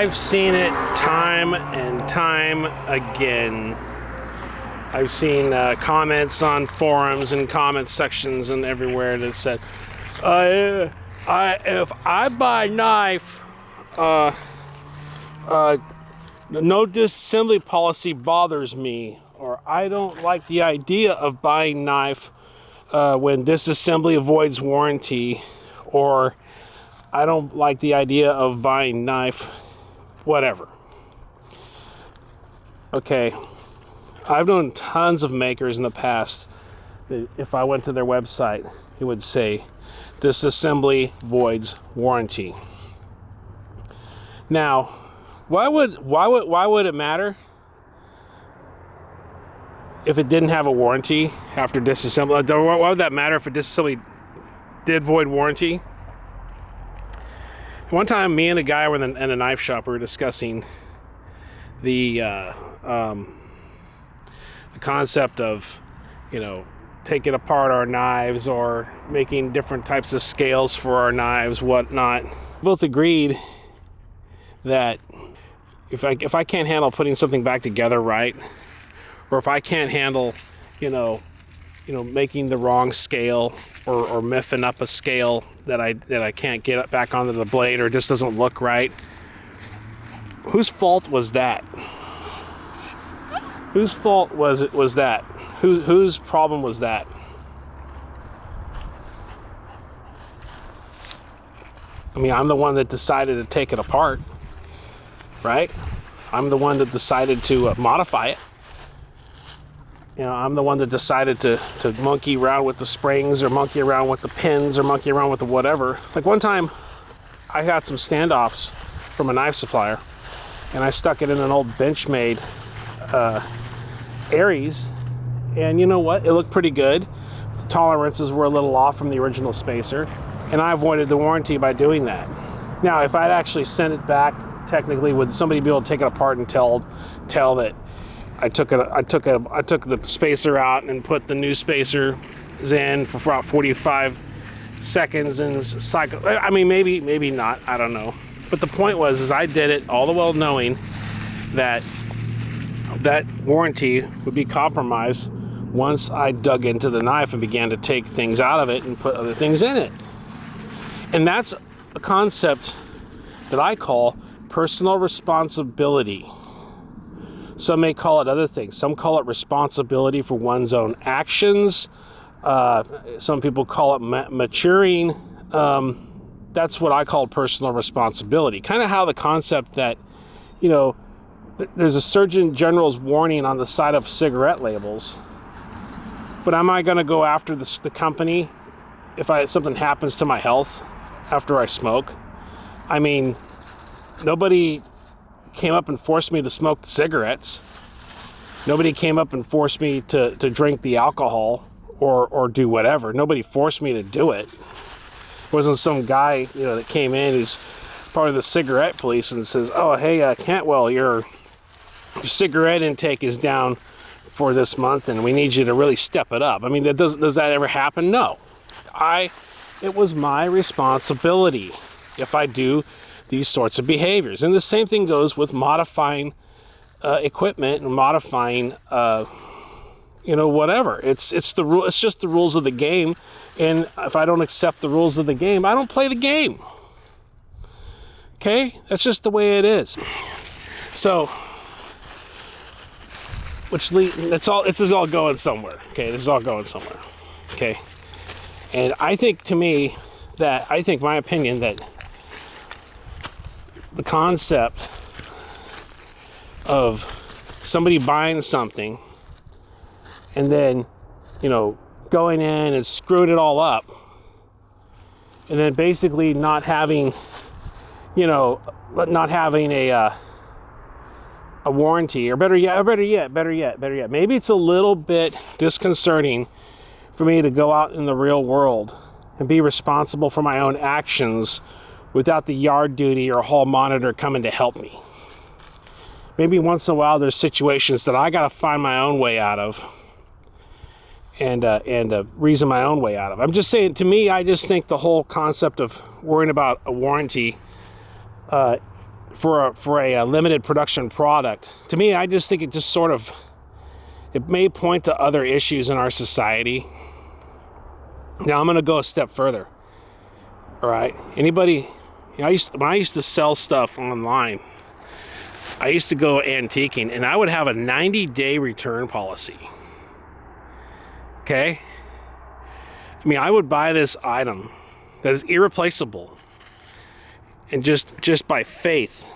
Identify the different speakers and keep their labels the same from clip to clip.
Speaker 1: I've seen it time and time again. I've seen comments on forums and comment sections and everywhere that said, if I buy a knife, no disassembly policy bothers me, or I don't like the idea of buying knife when disassembly avoids warranty, or I don't like the idea of buying knife, whatever. Okay, I've known tons of makers in the past that if I went to their website, it would say, disassembly voids warranty. Now, why would it matter if it didn't have a warranty after disassembly? Why would that matter if a disassembly did void warranty? One time, me and a guy were in a knife shop. We were discussing the concept of, taking apart our knives or making different types of scales for our knives, whatnot. Both agreed that if I can't handle putting something back together right, or if I can't handle, making the wrong scale or miffing up a scale that I can't get back onto the blade, or it just doesn't look right, whose fault was that? Whose fault was that? Whose problem was that? I mean, I'm the one that decided to take it apart, right? I'm the one that decided to modify it. I'm the one that decided to monkey around with the springs, or monkey around with the pins, or monkey around with the whatever. Like one time, I got some standoffs from a knife supplier, and I stuck it in an old Benchmade Aries, and you know what? It looked pretty good. The tolerances were a little off from the original spacer, and I avoided the warranty by doing that. Now, if I'd actually sent it back, technically, would somebody be able to take it apart and tell that I took the spacer out and put the new spacers in for about 45 seconds and cycle? I mean, maybe not. I don't know. But the point was, I did it all the while knowing that warranty would be compromised once I dug into the knife and began to take things out of it and put other things in it. And that's a concept that I call personal responsibility. Some may call it other things. Some call it responsibility for one's own actions. Some people call it maturing. That's what I call personal responsibility. Kind of how the concept that, there's a Surgeon General's warning on the side of cigarette labels. But am I going to go after the company if something happens to my health after I smoke? I mean, nobody came up and forced me to smoke the cigarettes. Nobody came up and forced me to drink the alcohol or do whatever. Nobody forced me to do it. It wasn't some guy, that came in who's part of the cigarette police and says, "Oh, hey, Cantwell, your cigarette intake is down for this month, and we need you to really step it up." I mean, does that ever happen? No. It was my responsibility if I do these sorts of behaviors. And the same thing goes with modifying equipment and modifying, whatever. It's the rule. It's just the rules of the game. And if I don't accept the rules of the game, I don't play the game. Okay, that's just the way it is. So, this is all going somewhere. Okay, this is all going somewhere. Okay, and I think my opinion that the concept of somebody buying something and then, going in and screwing it all up, and then basically not having a warranty, or better yet, maybe it's a little bit disconcerting for me to go out in the real world and be responsible for my own actions without the yard duty or hall monitor coming to help me. Maybe once in a while there's situations that I got to find my own way out of and reason my own way out of. I'm just saying, to me, I just think the whole concept of worrying about a warranty for a limited production product. To me, I just think it just sort of, it may point to other issues in our society. Now I'm going to go a step further. All right, anybody, when I used to sell stuff online, I used to go antiquing, and I would have a 90-day return policy. Okay? I mean, I would buy this item that is irreplaceable, and just by faith,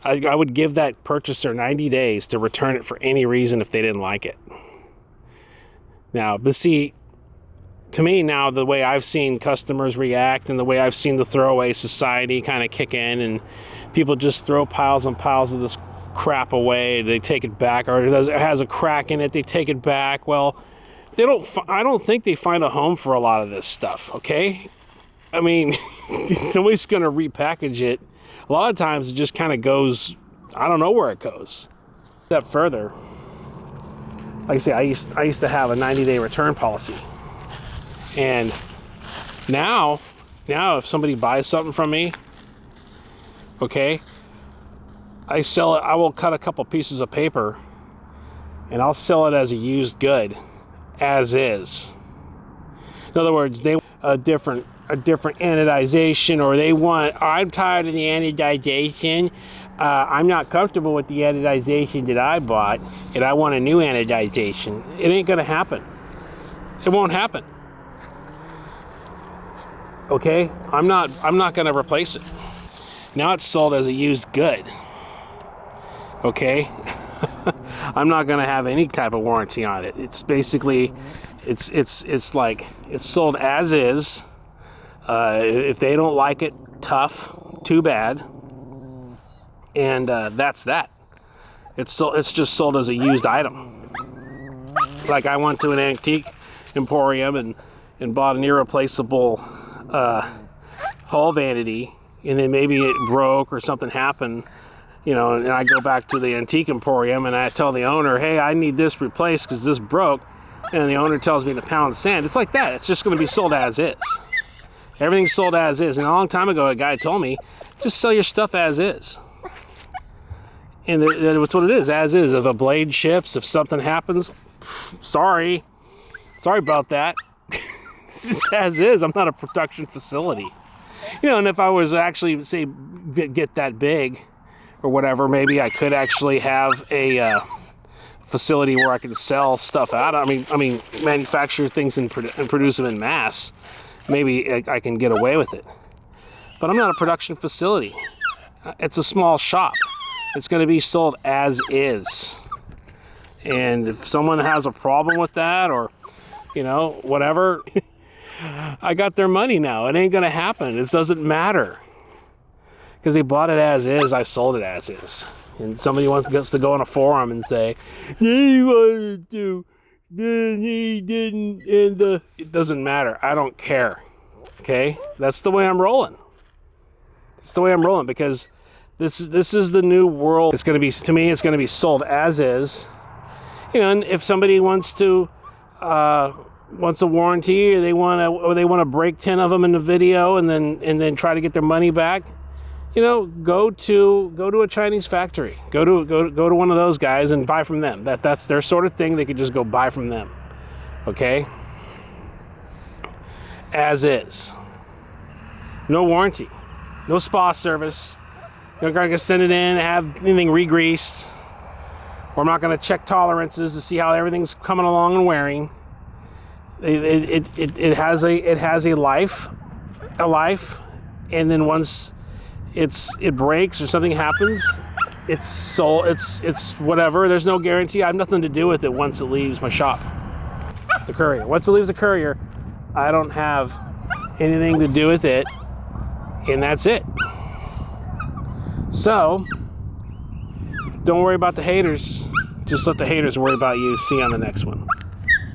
Speaker 1: I would give that purchaser 90 days to return it for any reason if they didn't like it. Now, but see, to me now, the way I've seen customers react and the way I've seen the throwaway society kind of kick in, and people just throw piles and piles of this crap away, they take it back, or it has a crack in it, they take it back. Well, I don't think they find a home for a lot of this stuff, okay? I mean, nobody's going to repackage it. A lot of times it just kind of goes, I don't know where it goes. Step further, like I say, I used to have a 90-day return policy. And now if somebody buys something from me, okay, I sell it, I will cut a couple pieces of paper and I'll sell it as a used good, as is. In other words, they want a different anodization, or they want, I'm tired of the anodization, I'm not comfortable with the anodization that I bought, and I want a new anodization. It ain't gonna happen. It won't happen. Okay, I'm not gonna replace it. Now it's sold as a used good. Okay, I'm not gonna have any type of warranty on it. It's basically, it's like it's sold as is. If they don't like it, tough, too bad, and that's that. It's just sold as a used item. Like I went to an antique emporium and bought an irreplaceable hull vanity, and then maybe it broke or something happened, you know, and I go back to the antique emporium and I tell the owner, hey, I need this replaced because this broke, and the owner tells me to pound sand. It's like that. It's just going to be sold as is. Everything's sold as is. And a long time ago, a guy told me, just sell your stuff as is. And that's what it is, as is. If a blade chips, if something happens, sorry about that. It's just as is. I'm not a production facility. You know, and if I was actually, say, get that big or whatever, maybe I could actually have a facility where I can sell stuff out. I mean, manufacture things and produce them in mass. Maybe I can get away with it. But I'm not a production facility. It's a small shop. It's going to be sold as is. And if someone has a problem with that, or, you know, whatever, I got their money now. It ain't going to happen. It doesn't matter. Because they bought it as is, I sold it as is. And somebody wants to go on a forum and say, he wanted to, then he didn't, and it doesn't matter. I don't care. Okay? That's the way I'm rolling. It's the way I'm rolling, because this is the new world. It's going to be, to me, it's going to be sold as is. You know, and if somebody wants a warranty, or they want to break 10 of them in the video and then try to get their money back, you know, go to a Chinese factory. Go to one of those guys and buy from them. That's their sort of thing. They could just go buy from them. Okay? As is. No warranty. No spa service. You're not going to send it in, have anything re-greased. Or I'm not going to check tolerances to see how everything's coming along and wearing. It has a life, and then once it breaks or something happens, it's sold. It's whatever. There's no guarantee. I have nothing to do with it once it leaves my shop. The courier. Once it leaves the courier, I don't have anything to do with it, and that's it. So don't worry about the haters. Just let the haters worry about you. See you on the next one.